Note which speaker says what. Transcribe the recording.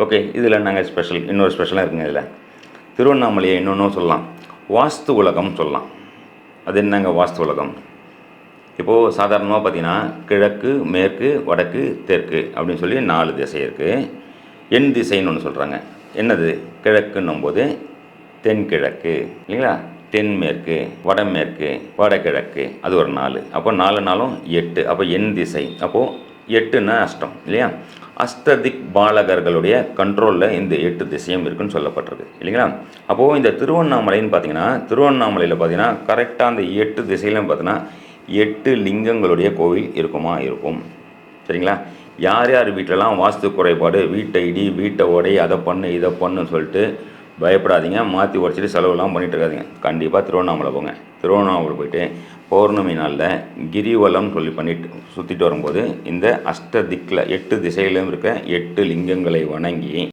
Speaker 1: Okay, இதில் நாங்கள் இன்னொரு ஸ்பெஷலாக இருக்குங்க. இதில் திருவண்ணாமலையை இன்னொன்றும் சொல்லலாம், வாஸ்து உலகம் சொல்லலாம். அது என்னங்க வாஸ்து உலகம்? இப்போது சாதாரணமாக பார்த்தீங்கன்னா கிழக்கு, மேற்கு, வடக்கு, தெற்கு அப்படின்னு சொல்லி 4 திசை இருக்குது. எண் திசைன்னு ஒன்று சொல்கிறாங்க. என்னது? கிழக்குன்னும்போது தென்கிழக்கு இல்லைங்களா, தென்மேற்கு, வடமேற்கு, வடகிழக்கு, அது ஒரு 4. அப்போ 4 நாளும் 8. அப்போ எண் திசை. அப்போது 8ன்னா அஷ்டம் இல்லையா? அஷ்டதிக் பாலகர்களுடைய கண்ட்ரோலில் இந்த 8 திசையும் இருக்குன்னு சொல்லப்பட்டிருக்கு இல்லைங்களா? அப்போது இந்த திருவண்ணாமலைன்னு பார்த்தீங்கன்னா, திருவண்ணாமலையில் பார்த்தீங்கன்னா கரெக்டாக அந்த 8 திசையிலும் பார்த்தீங்கன்னா 8 லிங்கங்களுடைய கோவில் இருக்கும். சரிங்களா? யார் யார் வீட்டிலலாம் வாஸ்து குறைபாடு, வீட்டை இடி, வீட்டை உடை, அதை பண்ணு இதை பண்ணுன்னு சொல்லிட்டு பயப்படாதீங்க. மாற்றி உடச்சிட்டு செலவுலாம் பண்ணிகிட்டு இருக்காதிங்க. கண்டிப்பாக திருவண்ணாமலை போங்க. திருவண்ணாமலை போயிட்டு பௌர்ணமி நாளில் கிரிவலம் சொல்லி பண்ணிட்டு சுற்றிட்டு வரும்போது இந்த அஷ்ட திக்கில் 8 திசையிலும் இருக்க 8 லிங்கங்களை வணங்கி